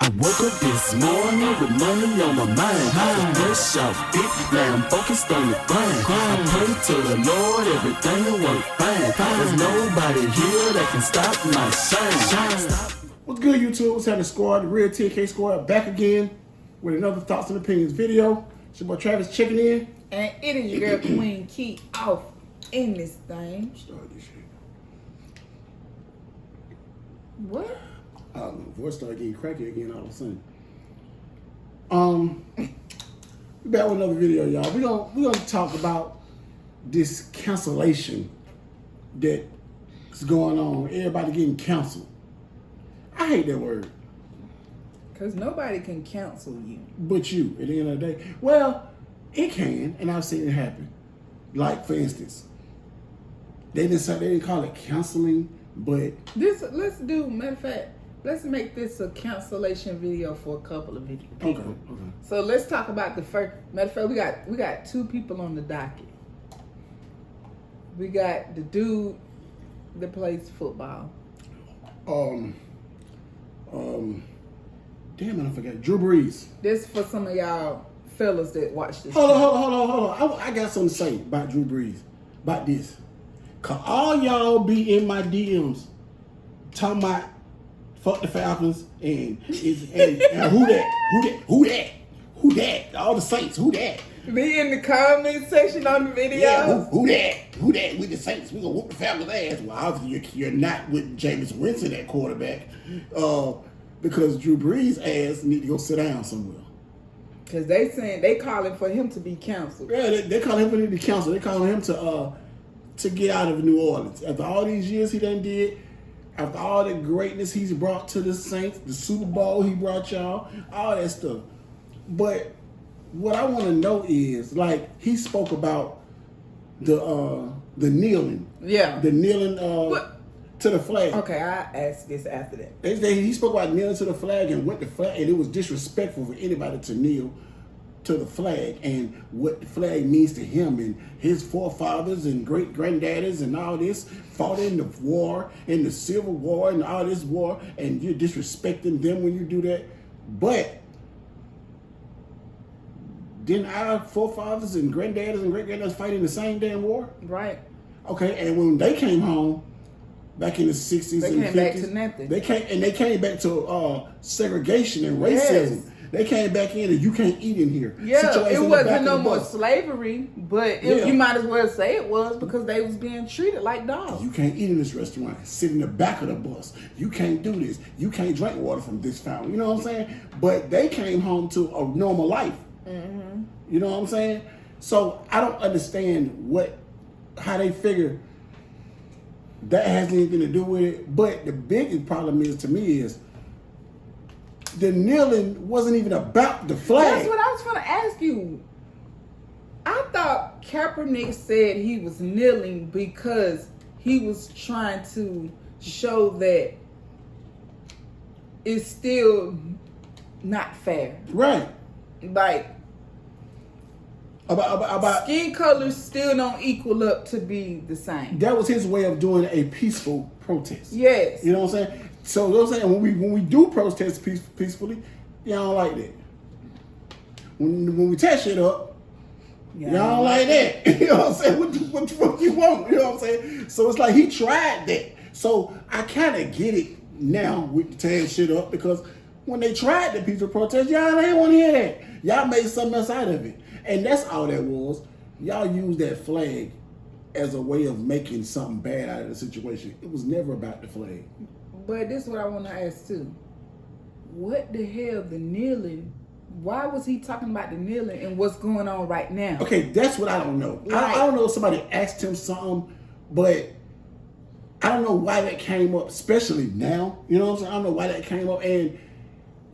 I woke up this morning with money on my mind. Fresh off it, now I'm focused on the grind. I pray to the Lord, everything will work fine. There's nobody here that can stop my shine. What's good, YouTube? What's happening, squad? The real TNK squad back again with another Thoughts and Opinions video. It's your boy Travis checking in. And it is your girl Queen Key off in this thing. Start this shit. What? Voice started getting cracky again all of a sudden. We back with another video, y'all. We're gonna talk about this cancellation that is going on. Everybody getting canceled. I hate that word. Because nobody can cancel you. But you, at the end of the day. Well, it can, and I've seen it happen. Like, for instance, they didn't call it canceling, but matter of fact, let's make this a cancellation video for a couple of people. Okay. So let's talk about the first. Matter of fact, we got two people on the docket. We got the dude that plays football. Damn it, I forgot. Drew Brees. This for some of y'all fellas that watch this. Hold on. I got something to say about Drew Brees. About this. Cause all y'all be in my DMs talking about fuck the Falcons and who that? All the Saints, who that? Be in the comment section on the video. Yeah, who that? We the Saints, we gonna whoop the Falcons' ass. Well, obviously you're not with Jameis Winston at quarterback. Because Drew Brees' ass need to go sit down somewhere. Because they calling for him to be canceled. Yeah, they calling him for him to be canceled. They calling him to get out of New Orleans. After all these years he done did, after all the greatness he's brought to the Saints, the Super Bowl he brought y'all, all that stuff. But what I want to know is, like, he spoke about the kneeling. Yeah. The kneeling to the flag. Okay, I asked this after that. He spoke about kneeling to the flag and what the flag, and it was disrespectful for anybody to kneel to the flag and what the flag means to him, and his forefathers and great granddaddies and all this fought in the war, in the Civil War and all this war, and you're disrespecting them when you do that. But didn't our forefathers and granddaddies and great granddaddies fight in the same damn war? Right. Okay, and when they came home back in the 60s and 50s, back to nothing. They came back to segregation and racism. Yes. They came back in and you can't eat in here. Yeah, it wasn't no more slavery, but you might as well say it was, because they was being treated like dogs. You can't eat in this restaurant. Sit in the back of the bus. You can't do this. You can't drink water from this fountain. You know what I'm saying? But they came home to a normal life. Mm-hmm. You know what I'm saying? So I don't understand how they figure that has anything to do with it. But the biggest problem is, to me, is the kneeling wasn't even about the flag. That's what I was going to ask you. I thought Kaepernick said he was kneeling because he was trying to show that it's still not fair. Right. Like, about skin colors still don't equal up to be the same. That was his way of doing a peaceful protest. Yes. You know what I'm saying? So you know what I'm saying, when we do protest peacefully, y'all don't like that. When we tear shit up, y'all don't like that. You know what I'm saying? What the fuck you want? You know what I'm saying? So it's like he tried that. So I kind of get it now with tearing shit up, because when they tried the peaceful protest, y'all ain't want to hear that. Y'all made something else out of it. And that's all that was. Y'all used that flag as a way of making something bad out of the situation. It was never about the flag. But this is what I want to ask too. What the hell, the kneeling? Why was he talking about the kneeling and what's going on right now? Okay, that's what I don't know. Right. I don't know if somebody asked him something, but I don't know why that came up, especially now. You know what I'm saying? I don't know why that came up. And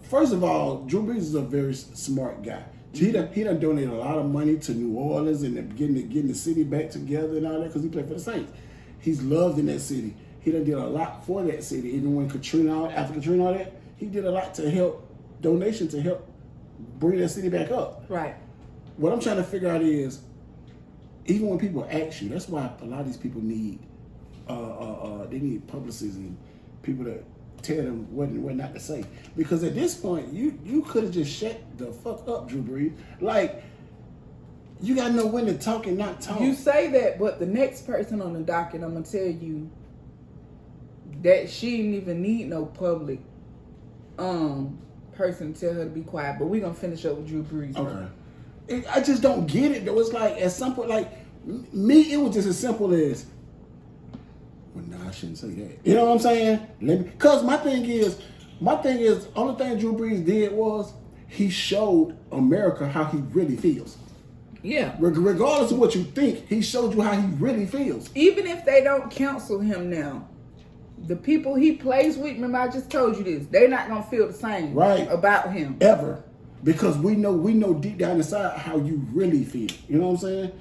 first of all, Drew Brees is a very smart guy. He done donated a lot of money to New Orleans and getting the city back together and all that, because he played for the Saints. He's loved in that city. He done did a lot for that city. Even when after Katrina, all that, he did a lot to help bring that city back up. Right. What I'm trying to figure out is, even when people ask you, that's why a lot of these people need they need publicists and people that tell them what not to say. Because at this point, you could have just shut the fuck up, Drew Brees. Like, you gotta know when to talk and not talk. You say that, but the next person on the docket, I'm gonna tell you that she didn't even need no public person to tell her to be quiet. But we're gonna finish up with Drew Brees. Okay. I just don't get it though. It's like at some point, like me, it was just as simple as, well, no, I shouldn't say that. You know what I'm saying? Because my thing is, only thing Drew Brees did was he showed America how he really feels. Yeah. Regardless of what you think, he showed you how he really feels. Even if they don't counsel him now, the people he plays with, remember I just told you this, they're not gonna feel the same about him. Ever. Because we know deep down inside how you really feel. You know what I'm saying?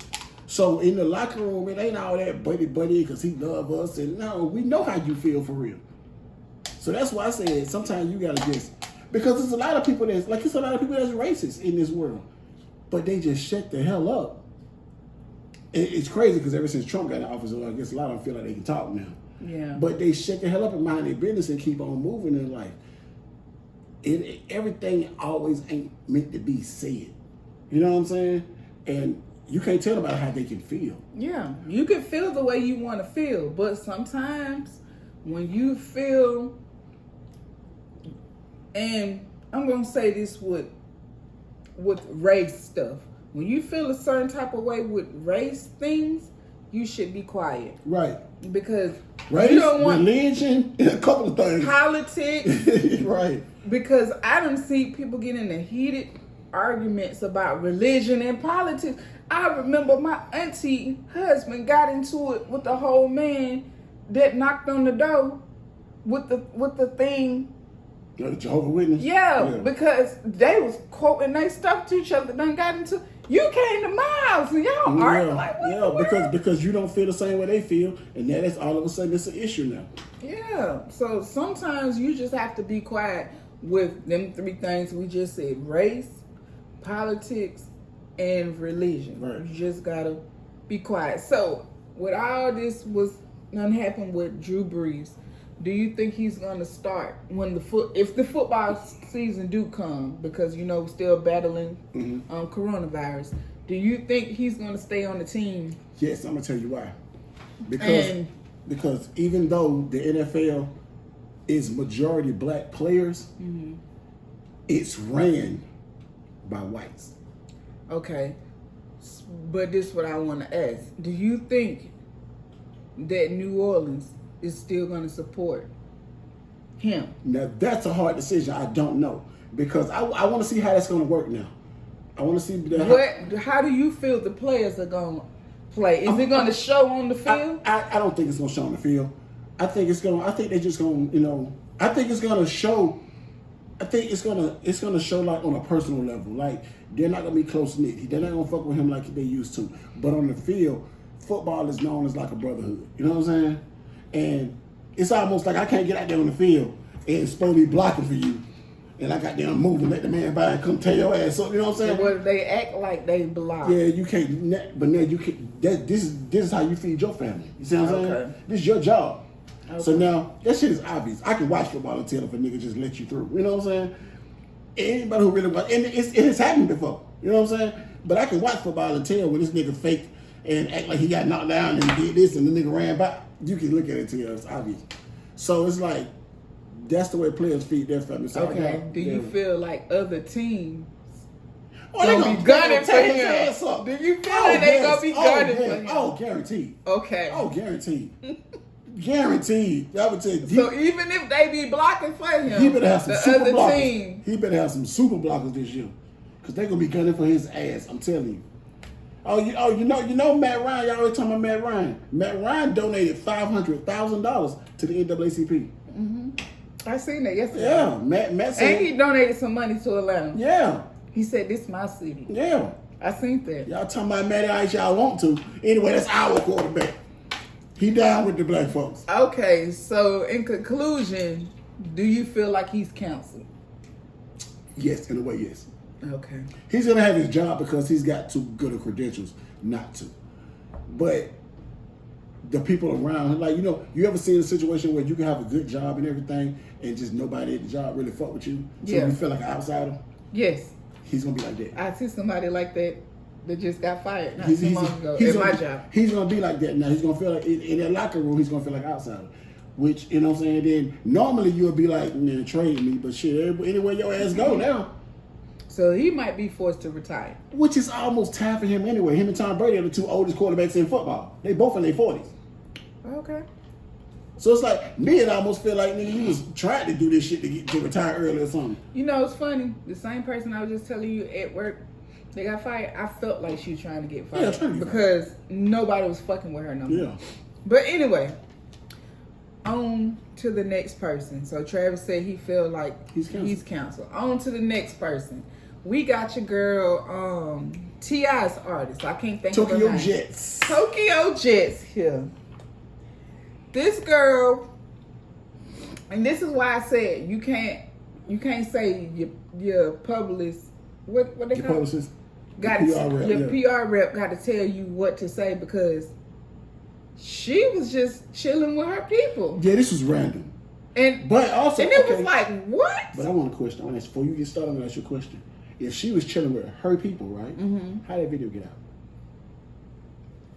So in the locker room, it ain't all that buddy because he love us. And no, we know how you feel for real. So that's why I said sometimes you gotta just, because there's a lot of people that's racist in this world. But they just shut the hell up. It's crazy because ever since Trump got in office, I guess a lot of them feel like they can talk now. Yeah. But they shut the hell up and mind their business and keep on moving in life. Everything always ain't meant to be said. You know what I'm saying? And you can't tell about how they can feel. Yeah. You can feel the way you want to feel. But sometimes when you feel, and I'm going to say this with race stuff. When you feel a certain type of way with race things, you should be quiet. Right. Because race, you don't want religion, a couple of things. Politics. Right. Because I done see people get into heated arguments about religion and politics. I remember my auntie husband got into it with the whole man that knocked on the door with the thing. The Jehovah's Witness? Yeah, because they was quoting they stuff to each other. Done got into, you came to my house and y'all arguing like, what because you don't feel the same way they feel, and that is all of a sudden it's an issue now. Yeah, so sometimes you just have to be quiet with them three things we just said: race, politics, and religion. Right. You just gotta be quiet. So with all this was done happened with Drew Brees, do you think he's gonna start when if the football season do come, because we're still battling coronavirus? Do you think he's gonna stay on the team? Yes, I'm gonna tell you why. Because even though the NFL is majority black players, it's ran by whites. Okay, but this is what I want to ask: do you think that New Orleans is still going to support him? Now that's a hard decision. I don't know, because I want to see how that's going to work now. I want to see how do you feel the players are going to play? Is it going to show on the field? I don't think it's going to show on the field. I think they're just going to, I think it's going to show. I think it's gonna show like on a personal level. Like they're not gonna be close knit. They're not gonna fuck with him like they used to. But on the field, football is known as like a brotherhood. You know what I'm saying? And it's almost like I can't get out there on the field and it's supposed to be blocking for you. And I got them moving, let the man by and come tear your ass up. You know what I'm saying? So what, they act like they block? Yeah, you can't. But now you can. This is how you feed your family. You see what I'm saying? This is your job. Okay. So now that shit is obvious. I can watch football and tell if a nigga just let you through. You know what I'm saying? Anybody who really watch, and it has happened before. You know what I'm saying? But I can watch football and tell when this nigga fake and act like he got knocked down and did this and the nigga ran by. You can look at it and tell it's obvious. So it's like that's the way players feed their family. So okay. Do you feel like other teams they gonna be gunning for him? Do you feel like they gonna be gunning for him? Oh, guaranteed. Okay. Oh, guaranteed. Guaranteed. I would say. So even if they be blocking for him, he better have some super blockers. Team. He better have some super blockers this year, because they're gonna be gunning for his ass. I'm telling you. You know Matt Ryan. Y'all always talking about Matt Ryan. Matt Ryan donated $500,000 to the NAACP. Mm-hmm. I seen that yesterday. Yeah, Matt said, and he donated some money to Atlanta. Yeah. He said, "This is my city." Yeah. I seen that. Y'all talking about Matty Ice, y'all want to. Anyway, that's our quarterback. He down with the black folks. Okay, so in conclusion, do you feel like he's counseled? Yes, in a way, yes. Okay. He's going to have his job because he's got too good of credentials not to. But the people around him. Like, you know, you ever seen a situation where you can have a good job and everything, and just nobody at the job really fuck with you, so you feel like an outsider? Yes. He's gonna be like that. I see somebody like that just got fired not too long ago at my job. He's gonna be like that now. He's gonna feel like in that locker room, he's gonna feel like an outsider. Which, you know what I'm saying? Then normally you'll be like, man, trade me, but shit, anywhere your ass go now. So he might be forced to retire. Which is almost time for him anyway. Him and Tom Brady are the two oldest quarterbacks in football. They both in their 40s. Okay. So it's like, me, it almost feel like, nigga, you was trying to do this shit to retire early or something. You know, it's funny. The same person I was just telling you at work, they got fired. I felt like she was trying to get fired. Yeah, trying to get because nobody was fucking with her no more. Yeah. But anyway, on to the next person. So Travis said he felt like he's canceled. On to the next person. We got your girl, T.I.'s artist. I can't think of her name. Tokyo Jets here. This girl, and this is why I said you can't say your publicist. What they your call publicist? Your PR rep got to tell you what to say because she was just chilling with her people. Yeah, this was random. But also, and it was like, what? But I want a question. I want to ask, before you get started, I'm going to ask you a question. If she was chilling with her people, right? Mm-hmm. How did that video get out?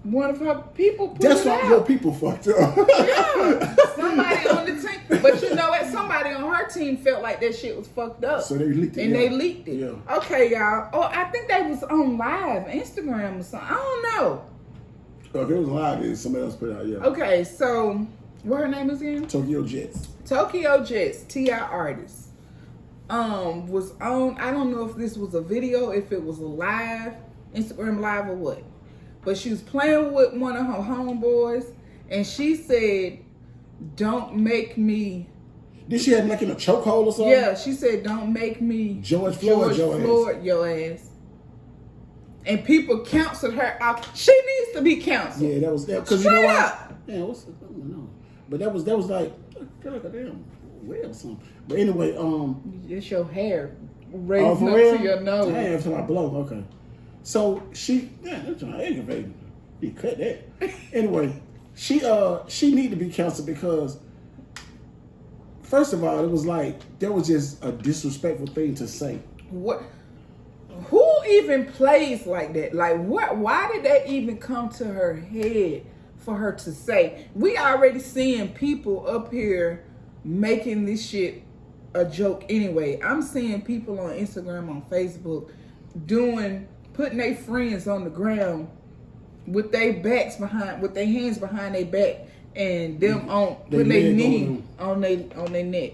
One of her people put That's it out. That's why your people fucked up. Yeah. Somebody on the team. But you know what? Somebody on her team felt like that shit was fucked up. So they leaked it. And they leaked it. Yeah. Okay, y'all. Oh, I think they was on live, Instagram or something. I don't know. If it was live, then somebody else put it out, yeah. Okay, so what her name is again? Tokyo Jets. Tokyo Jets, T.I. artist. Was on, I don't know if this was a video, if it was a live, Instagram live or what. But she was playing with one of her homeboys and she said, don't make me. Did she have like in a chokehold or something? Yeah, she said, don't make me George Floyd your ass. And people counseled her out. She needs to be counseled. Yeah, that was that. Because you know what? Yeah, what's I don't know. But that was like a damn whale or something. But anyway, it's your hair raising up to your nose. Damn, to my blow. Okay. So she, that's an aggravating. You cut that. Anyway, she need to be counseled because first of all, it was like that was just a disrespectful thing to say. What? Who even plays like that? Like what? Why did that even come to her head for her to say? We already seeing people up here making this shit a joke anyway. I'm seeing people on Instagram, on Facebook, putting their friends on the ground with their backs behind, with their hands behind their back, and them putting their knee on their neck.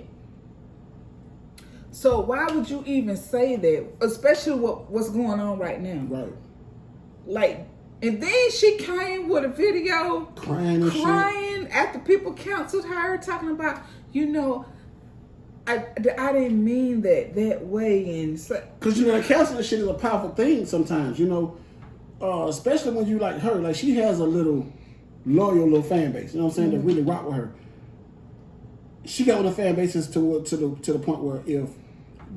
So why would you even say that, especially what's going on right now? Right. Like, and then she came with a video crying after people counseled her, talking about, you know, I didn't mean that way. And because, you know, counseling shit is a powerful thing sometimes, you know, especially when you like her. Like, she has a loyal little fan base, you know what I'm saying, that really rock with her. She got one of the fan bases to the point where if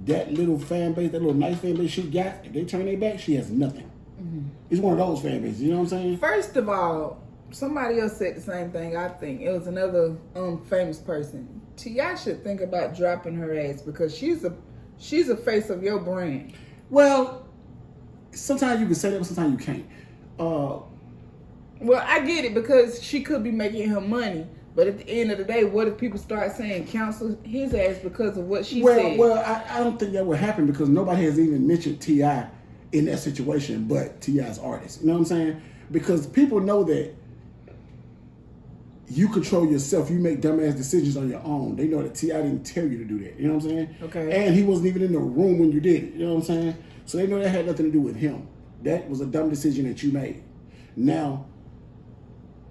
that little fan base, that little nice fan base she got, if they turn their back, she has nothing. Mm-hmm. It's one of those fan bases, you know what I'm saying? First of all, somebody else said the same thing, I think. It was another famous person. T.I. should think about dropping her ass because she's a face of your brand. Well, sometimes you can say that, but sometimes you can't. Well, I get it because she could be making her money. But at the end of the day, what if people start saying counsel his ass because of what she said? Well, I don't think that would happen because nobody has even mentioned T.I. in that situation but T.I.'s artist. You know what I'm saying? Because people know that you control yourself. You make dumbass decisions on your own. They know that T.I. didn't tell you to do that. You know what I'm saying? Okay. And he wasn't even in the room when you did it. You know what I'm saying? So they know that had nothing to do with him. That was a dumb decision that you made. Now,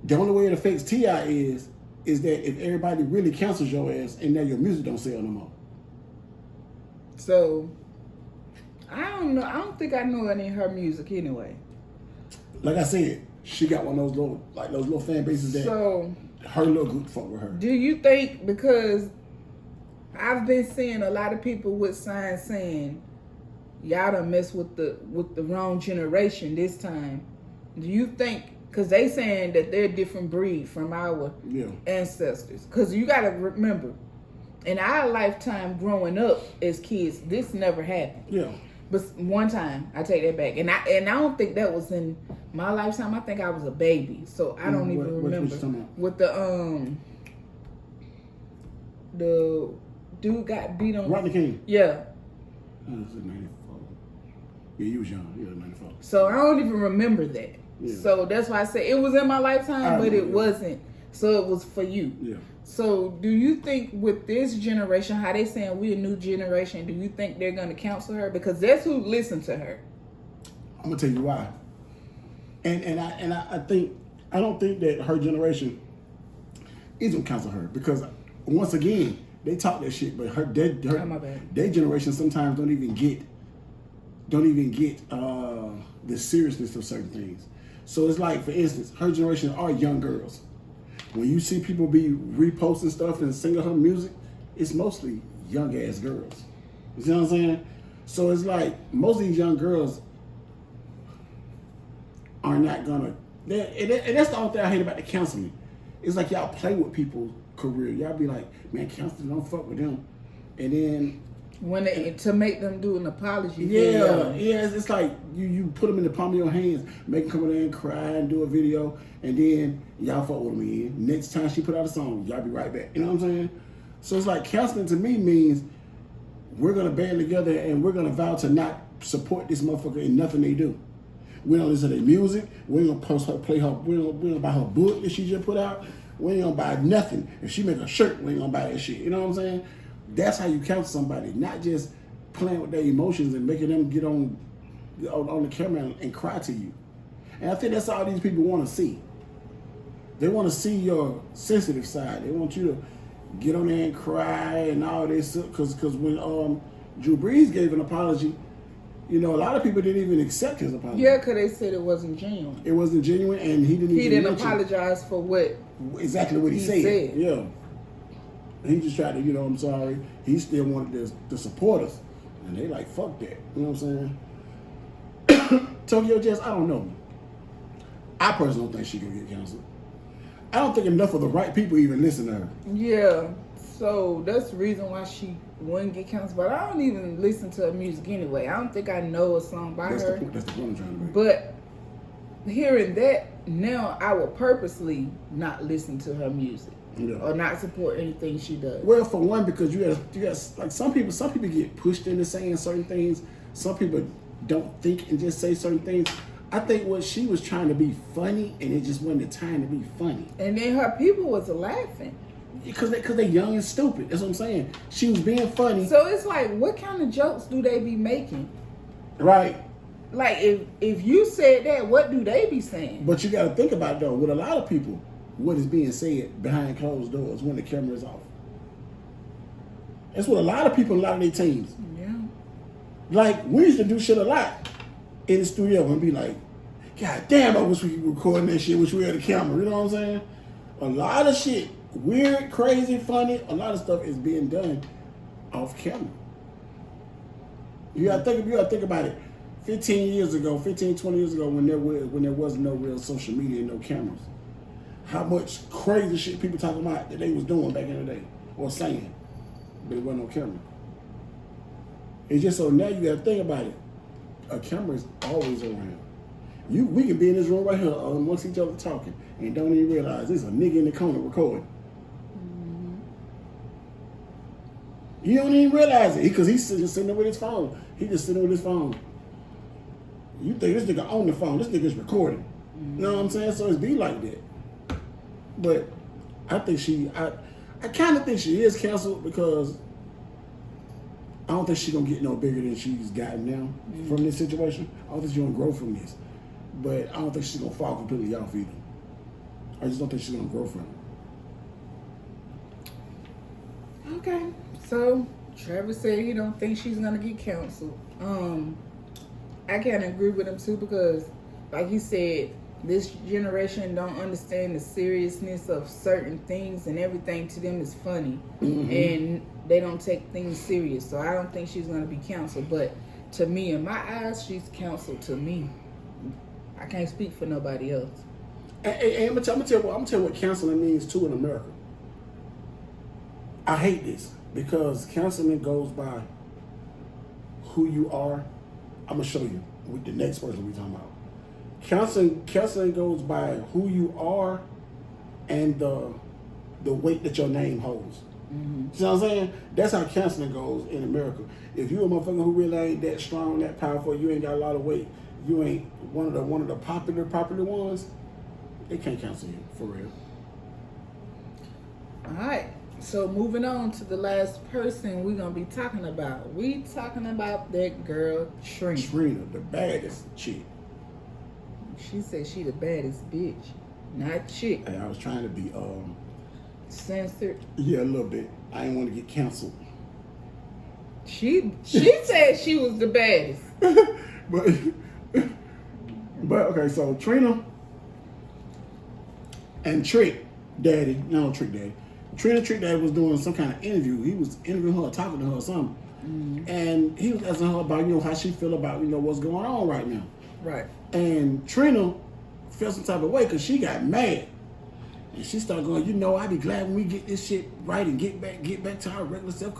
the only way it affects T.I. is that if everybody really cancels your ass and now your music don't sell no more. So, I don't know. I don't think I know any of her music anyway. Like I said, she got one of those little fan bases that her little group fuck with her. Do you think, because I've been seeing a lot of people with signs saying y'all done messed with the wrong generation this time. Do you think Because they saying that they're a different breed from our ancestors. Because you got to remember, in our lifetime growing up as kids, this never happened. Yeah. But one time, I take that back. And I don't think that was in my lifetime. I think I was a baby. So I don't even remember. With the dude got beat on. Rodney King. Yeah. That was in 94. Yeah, you was young. You was 94. So I don't even remember that. Yeah. So that's why I say it was in my lifetime, but it wasn't. So it was for you. Yeah. So do you think with this generation, how they saying we a new generation, do you think they're going to counsel her? Because that's who listened to her. I'm gonna tell you why. And I don't think that her generation is gonna counsel her, because once again they talk that shit, but their generation sometimes don't even get the seriousness of certain things. So it's like, for instance, her generation are young girls. When you see people be reposting stuff and singing her music, it's mostly young ass girls. You see what I'm saying? So it's like most of these young girls are not gonna. And that's the only thing I hate about the counseling. It's like y'all play with people's career. Y'all be like, man, counseling, don't fuck with them. And then to make them do an apology. Yeah, it's like you put them in the palm of your hands, make them come in there and cry and do a video, and then y'all fuck with them again. Next time she put out a song, y'all be right back. You know what I'm saying? So it's like counseling to me means we're gonna band together and we're gonna vow to not support this motherfucker in nothing they do. We don't listen to their music. We ain't gonna play her. We don't buy her book that she just put out. We ain't gonna buy nothing. If she make a shirt, we ain't gonna buy that shit. You know what I'm saying? That's how you counsel somebody, not just playing with their emotions and making them get on the camera and cry to you. And I think that's all these people want to see. They want to see your sensitive side. They want you to get on there and cry and all this. Because when Drew Brees gave an apology, a lot of people didn't even accept his apology. Yeah, because they said it wasn't genuine. It wasn't genuine, and he didn't apologize for what exactly what he said. Yeah. He just tried to, I'm sorry. He still wanted to support us. And they like, fuck that. You know what I'm saying? Tokyo Jazz, I don't know. I personally don't think she can get canceled. I don't think enough of the right people even listen to her. Yeah. So that's the reason why she wouldn't get canceled. But I don't even listen to her music anyway. I don't think I know a song by her. That's the point I'm trying to make. But hearing that, now I will purposely not listen to her music. Yeah. Or not support anything she does. Well, for one, because you got like some people get pushed into saying certain things. Some people don't think and just say certain things. I think what she was trying to be funny, and it just wasn't the time to be funny. And then her people was laughing. Because they're young and stupid. That's what I'm saying. She was being funny. So it's like, what kind of jokes do they be making? Right. Like, if you said that, what do they be saying? But you got to think about, though, with a lot of people, what is being said behind closed doors when the camera is off. That's what a lot of people, a lot of their teams. Yeah. Like, we used to do shit a lot in the studio and be like, God damn, I wish we could record that shit, wish we had a camera. You know what I'm saying? A lot of shit, weird, crazy, funny, a lot of stuff is being done off camera. You gotta think about it. 20 years ago, when there was no real social media and no cameras, how much crazy shit people talking about that they was doing back in the day or saying, but it wasn't no camera. It's just so now you gotta think about it. A camera is always around. We can be in this room right here amongst each other talking and don't even realize there's a nigga in the corner recording. Mm-hmm. You don't even realize it because he's just sitting there with his phone. He just sitting with his phone. You think this nigga on the phone? This nigga's recording. Mm-hmm. You know what I'm saying? So it's be like that. But I think I kind of think she is canceled because I don't think she's gonna get no bigger than she's gotten now from this situation. I don't think she's gonna grow from this. But I don't think she's gonna fall completely off either. I just don't think she's gonna grow from it. Okay. So Trevor said he don't think she's gonna get canceled. I kind of agree with him too because, like he said, this generation don't understand the seriousness of certain things, and everything to them is funny, and they don't take things serious. So I don't think she's gonna be canceled. But to me, in my eyes, she's canceled. To me, I can't speak for nobody else. And I'm gonna tell you what canceling means too in America. I hate this because canceling goes by who you are. I'm gonna show you with the next person we talking about. Canceling goes by who you are and the weight that your name holds. Mm-hmm. You know what I'm saying? That's how canceling goes in America. If you a motherfucker who really ain't that strong, that powerful, you ain't got a lot of weight, you ain't one of the popular ones, they can't cancel you for real. All right. So moving on to the last person we're gonna be talking about. We talking about that girl Trina. Trina, the baddest chick. She said she the baddest bitch, not chick. Hey, I was trying to be Censored. yeah, a little bit. I didn't want to get canceled. She said she was the baddest. but okay, so Trina and Trick Daddy, no Trick Daddy. Trina Trick Daddy was doing some kind of interview. He was interviewing her, talking to her or something. Mm-hmm. And he was asking her about, how she feel about, what's going on right now. Right. And Trina felt some type of way because she got mad. And she started going, I be glad when we get this shit right and get back to our regular self,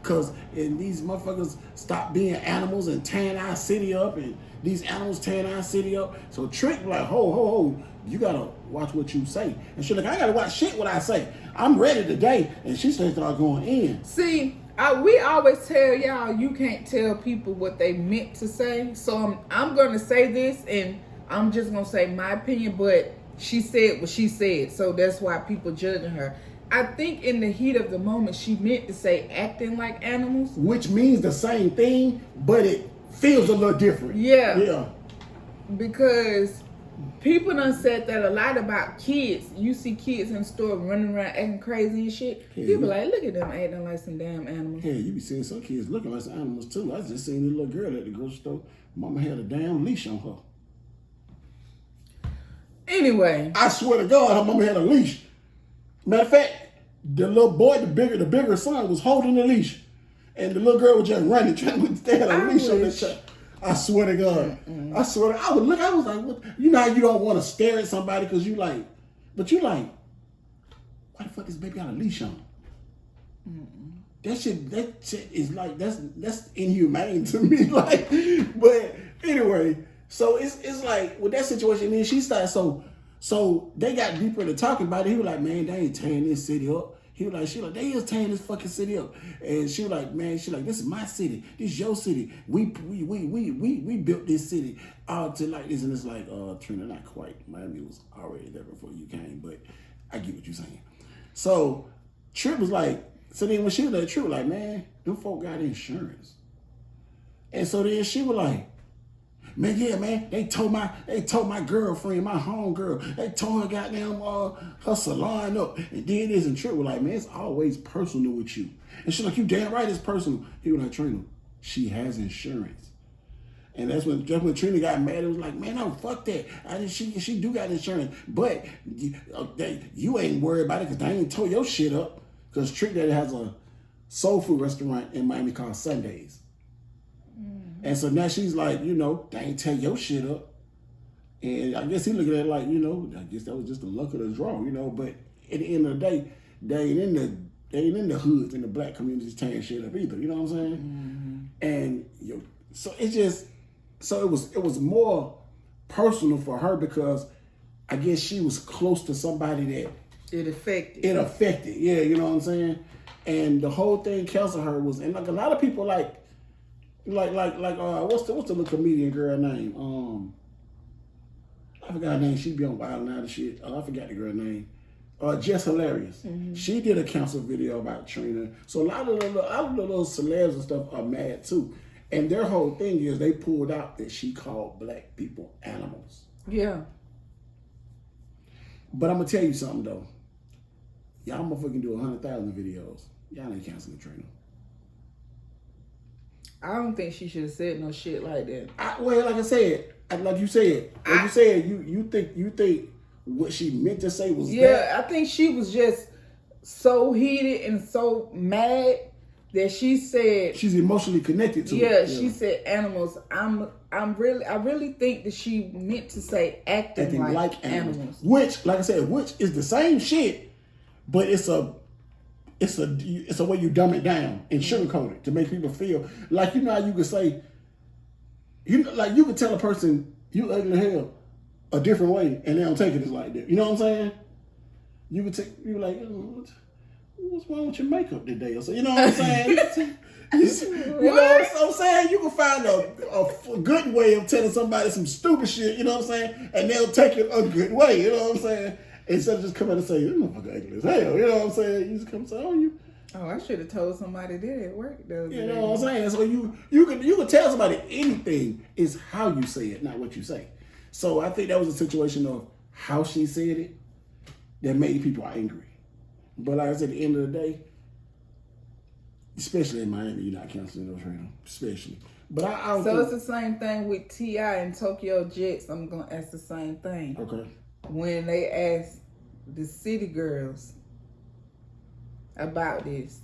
cause these motherfuckers stop being animals and tearing our city up, and these animals tearing our city up. So Trick like, ho, you gotta watch what you say. And she like, I gotta watch shit what I say. I'm ready today. And she started going in. See, we always tell y'all you can't tell people what they meant to say. So I'm gonna say this, and I'm just gonna say my opinion, but she said what she said, so that's why people judging her. I think in the heat of the moment, she meant to say acting like animals. Which means the same thing, but it feels a little different. Yeah. Because people done said that a lot about kids. You see kids in the store running around acting crazy and shit. Yeah, people like, look at them acting like some damn animals. Yeah, you be seeing some kids looking like some animals too. I just seen this little girl at the grocery store. Mama had a damn leash on her. Anyway, I swear to God, her mama had a leash. Matter of fact, the little boy, the bigger son, was holding the leash, and the little girl was just running, trying to stay had a leash on that child. I swear to God, I swear. I would look. I was like, what? You know how you don't want to stare at somebody because you like, but you like, why the fuck this baby got a leash on? That shit is like that's inhumane to me. Like, but anyway. So it's like with that situation, then she started so they got deeper into talking about it. He was like, man, they ain't tearing this city up. She like, they is tearing this fucking city up. And she was like, man, this is my city. This is your city. We built this city all to like this. And it's like, Trina, not quite. Miami was already there before you came, but I get what you're saying. So Trip was like, so then when she was there, Trip was like, man, them folk got insurance. And so then she was like, man, they told my girlfriend, my homegirl, they tore her goddamn her salon up and did this. And Trip was like, man, it's always personal with you. And she's like, you damn right it's personal. He was like, Trina, she has insurance. And that's when Trina got mad. It was like, man, no, fuck that. She do got insurance, but you ain't worried about it because they ain't tore your shit up. Because Trick Daddy has a soul food restaurant in Miami called Sundays. And so now she's like, they ain't tear your shit up. And I guess he looking at it like, I guess that was just the luck of the draw, but at the end of the day, they ain't in the hoods in the black communities tearing shit up either. You know what I'm saying? Mm-hmm. And so it was more personal for her because I guess she was close to somebody that it affected. Yeah, you know what I'm saying? And the whole thing canceled her was, and like a lot of people like what's the little comedian girl name? I forgot her name. She be on Wild and shit. I forgot the girl name. Jess Hilarious. Mm-hmm. She did a cancel video about Trina. So a lot of the little celebs and stuff are mad too. And their whole thing is they pulled out that she called black people animals. Yeah. But I'm gonna tell you something though. Y'all motherfucking do 100,000 videos. Y'all ain't canceling Trina. I don't think she should have said no shit like that. Like you said, you think what she meant to say was I think she was just so heated and so mad that she said she's emotionally connected to. Yeah, she said animals. I really think that she meant to say acting like animals. Which, like I said, which is the same shit, but it's a way you dumb it down and sugarcoat it to make people feel like, you know how you could say, you could tell a person you ugly as hell a different way and they don't take it as like that. You know what I'm saying? You would like, what's wrong with your makeup today? Or so, you know what I'm saying? You know what I'm saying? You can find a good way of telling somebody some stupid shit, you know what I'm saying? And they'll take it a good way, you know what I'm saying? Instead of just coming and say, this motherfucker ugly as hell, you know what I'm saying? You just come and say, I should have told somebody that at work. You know what I'm saying? So you can tell somebody anything is how you say it, not what you say. So I think that was a situation of how she said it that made people angry. But like I said, at the end of the day, especially in Miami, you're not canceling those random, especially. But I don't So think... it's the same thing with T.I. and Tokyo Jets. I'm going to ask the same thing. Okay. When they asked the City Girls about this,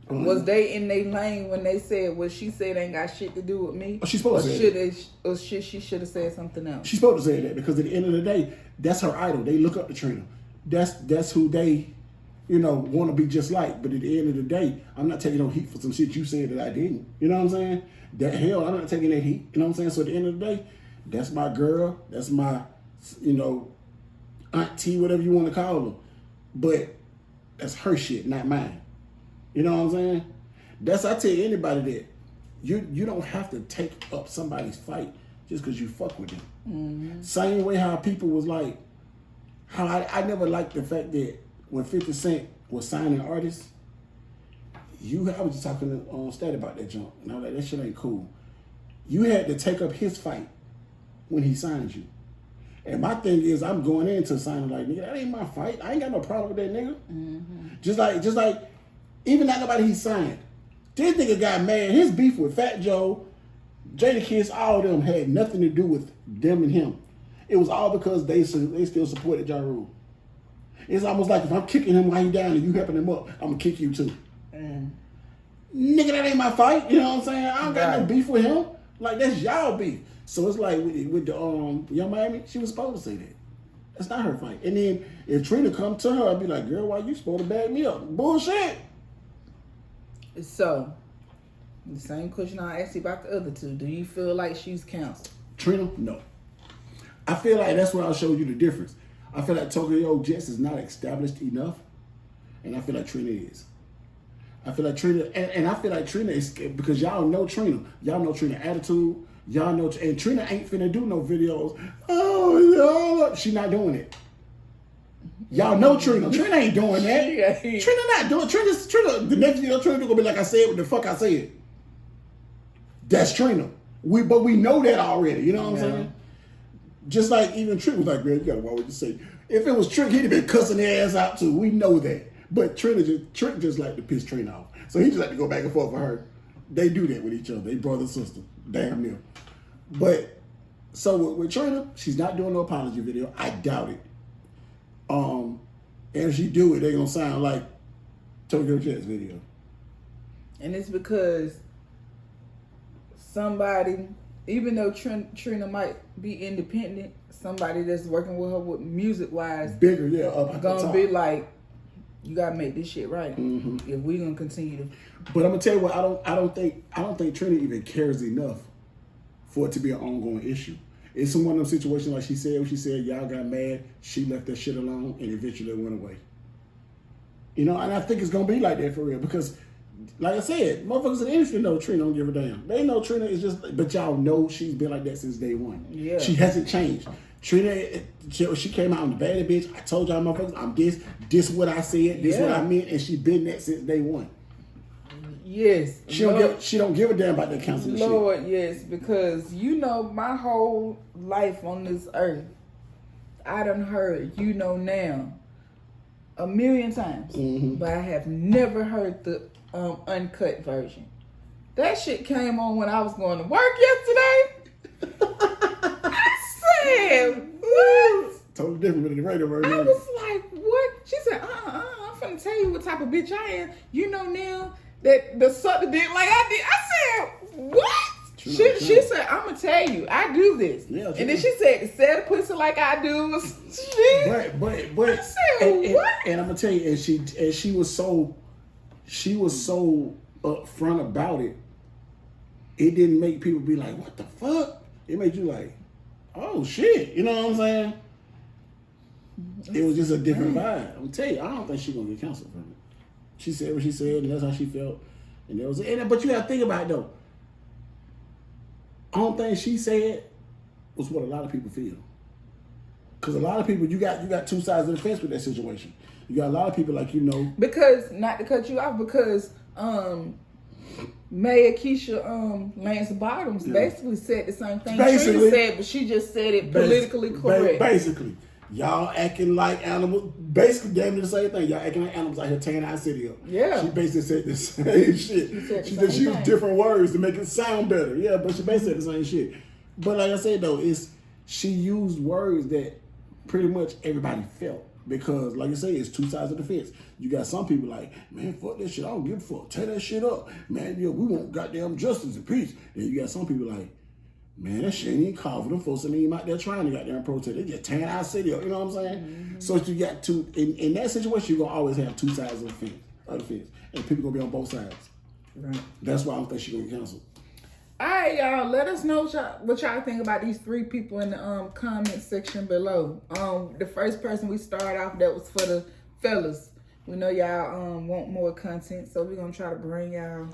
was they in their lane when they said what she said ain't got shit to do with me? Oh, she's supposed to say that. Or she should have said something else? She's supposed to say that because at the end of the day, that's her idol. They look up to Trina. That's who they, want to be just like. But at the end of the day, I'm not taking no heat for some shit you said that I didn't. You know what I'm saying? That hell, I'm not taking that heat. You know what I'm saying? So at the end of the day, that's my girl. That's my, auntie, whatever you want to call her. But that's her shit, not mine. You know what I'm saying? I tell anybody that you don't have to take up somebody's fight just because you fuck with them. Mm-hmm. Same way how people was like, how I never liked the fact that when 50 Cent was signing artists, I was just talking on Stat about that junk. And I was like, that shit ain't cool. You had to take up his fight when he signed you. And my thing is, I'm going into signing like, nigga, that ain't my fight. I ain't got no problem with that nigga. Mm-hmm. Just like, even not nobody he signed. This nigga got mad. His beef with Fat Joe, Jadakiss, all of them had nothing to do with them and him. It was all because they still supported Ja Rule. It's almost like if I'm kicking him while he's down and you helping him up, I'm gonna kick you too. Nigga, that ain't my fight. You know what I'm saying? I don't got no beef with him. Like, that's y'all beef. So it's like with the Young Miami, she was supposed to say that. That's not her fight. And then if Trina come to her, I'd be like, girl, why you supposed to back me up? Bullshit. So, the same question I asked you about the other two. Do you feel like she's canceled? Trina, no. I feel like that's where I'll show you the difference. I feel like Tokyo Jets is not established enough, and I feel like Trina is. I feel like Trina, and I feel like Trina is, because y'all know Trina. Y'all know Trina attitude. Y'all know, and Trina ain't finna do no videos. Oh, she not doing it. Y'all know Trina. Trina ain't doing that. Trina not doing. Trina. The next video, Trina gonna be like I said what the fuck I said. That's Trina. But we know that already. You know what I'm saying? Just like even Trick was like, girl, you gotta watch what you say. If it was Trick, he'd have been cussing their ass out too. We know that. But Trick just like to piss Trina off. So he just like to go back and forth with her. They do that with each other. They brother and sister. Damn near. But so with Trina, she's not doing no apology video. I doubt it. And if she do it, they gonna sound like Tokyo Jets video. And it's because somebody, even though Trina might be independent, somebody that's working with her with music wise, bigger, yeah, up at gonna the top. be like, you gotta make this shit right. Mm-hmm. If we gonna continue to. But I'm gonna tell you what, I don't think Trina even cares enough for it to be an ongoing issue. It's in one of them situations like she said, y'all got mad, she left that shit alone, and eventually it went away. And I think it's gonna be like that for real, because like I said, motherfuckers in the industry know Trina don't give a damn. They know Trina is just, but y'all know she's been like that since day one. Yeah. She hasn't changed. Trina, she came out on the bad bitch. I told y'all motherfuckers, I'm this what I said, this what I meant, and she been that since day one. Yes. She don't give a damn about that counseling shit. Lord, yes, because my whole life on this earth, I done heard now 1,000,000 times, but I have never heard the uncut version. That shit came on when I was going to work yesterday. I said, what? Totally different than the radio version. I was like, what? She said, I'm finna tell you what type of bitch I am. Now that the sucker did like I did. I said, what? She said, I'm gonna tell you, I do this. Yeah, and then she said, to sell the pussy like I do. Shit. But I said, what? And I'm gonna tell you, and she was so upfront about it. It didn't make people be like, what the fuck? It made you like, oh shit. You know what I'm saying? It was just a different vibe. I'm tell you, I don't think she's gonna get canceled from it. She said what she said, and that's how she felt. And that was it. But you gotta think about it though. Only thing she said was what a lot of people feel. Because a lot of people, you got two sides of the fence with that situation. You got a lot of people like, you know. Because, not to cut you off, because Mayor Keisha Lance Bottoms basically said the same thing Trina said, but she just said it politically correct. Basically, y'all acting like animals. Basically, damn near the same thing. Y'all acting like animals out here tearing our city up. Yeah. She basically said the same shit. She just used different words to make it sound better. Yeah, but she basically said the same shit. But like I said though, she used words that pretty much everybody felt. Because, like I say, it's two sides of the fence. You got some people like, man, fuck that shit. I don't give a fuck. Tear that shit up. Man, yo, we want goddamn justice and peace. Then you got some people like, man, that shit ain't called for them folks and even out there trying to goddamn protest. They just tearing our city up. You know what I'm saying? Mm-hmm. So you got two, in that situation, you're going to always have two sides of the fence. And people going to be on both sides. Right. That's why I don't think she's going to get canceled. All right, y'all. Let us know what y'all think about these three people in the comment section below. The first person we started off, that was for the fellas. We know y'all want more content, so we're gonna try to bring y'all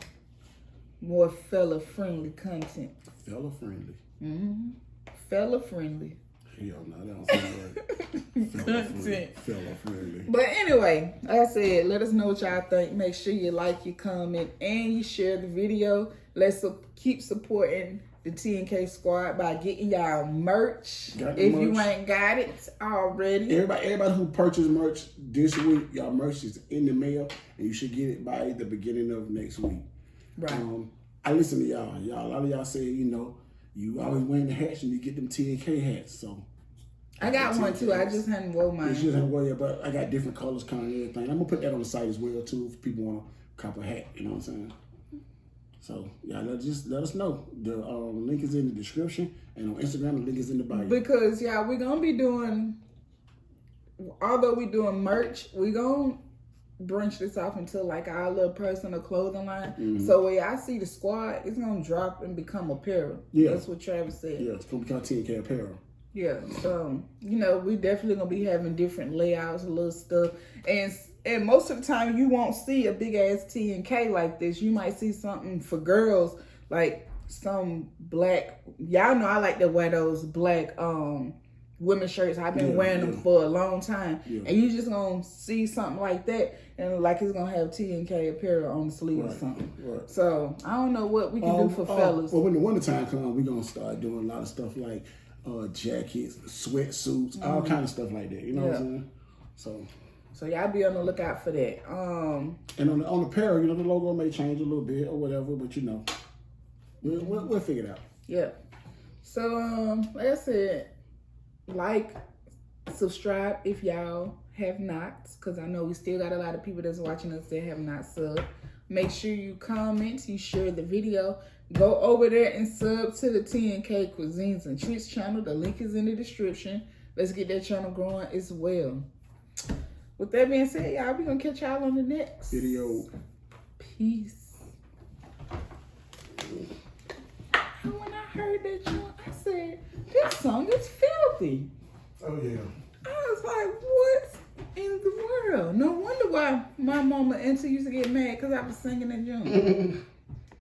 more fella-friendly content. Fella-friendly. Mm-hmm. Fella-friendly. Hell no, that don't sound right. Content. Fella-friendly. But anyway, like I said, let us know what y'all think. Make sure you like, you comment, and you share the video. Let's keep supporting the TNK Squad by getting y'all merch. You ain't got it already. Everybody who purchased merch this week, y'all merch is in the mail, and you should get it by the beginning of next week. Right. I listen to y'all. A lot of y'all say, you know, you always wearing the hats and you get them TNK hats. So I got one too. I just hadn't worn mine. You just haven't worn it, but I got different colors, kind of everything. I'm gonna put that on the site as well too, if people want to cop a hat. You know what I'm saying? So, yeah, let us know. The link is in the description, and on Instagram, the link is in the bio. Because, yeah, we're going to be doing, although we're doing merch, we're going to branch this off into, like, our little personal clothing line. Mm-hmm. So, when y'all see the squad, it's going to drop and become apparel. Yeah. That's what Travis said. Yeah, it's going to become TNK apparel. Yeah, so, you know, we definitely going to be having different layouts and little stuff. And most of the time, you won't see a big-ass TNK like this. You might see something for girls, like some black... Y'all know I like to wear those black women's shirts. I've been wearing them for a long time. Yeah. And you just going to see something like that, and like it's going to have TNK apparel on the sleeve or something. Right. So, I don't know what we can do for fellas. Well, when the wintertime comes, we're going to start doing a lot of stuff like jackets, sweatsuits, all kind of stuff like that. You know what I'm saying? So y'all be on the lookout for that. And on the apparel, you know, the logo may change a little bit or whatever, but you know, we'll figure it out. Yeah. So like I said, like, subscribe if y'all have not, because I know we still got a lot of people that's watching us that have not subbed. Make sure you comment, you share the video. Go over there and sub to the TNK Cuisines and Treats channel. The link is in the description. Let's get that channel growing as well. With that being said, y'all, we're going to catch y'all on the next video. Peace. When I heard that song, I said, this song is filthy. Oh, yeah. I was like, what in the world? No wonder why my mama auntie used to get mad because I was singing that joint.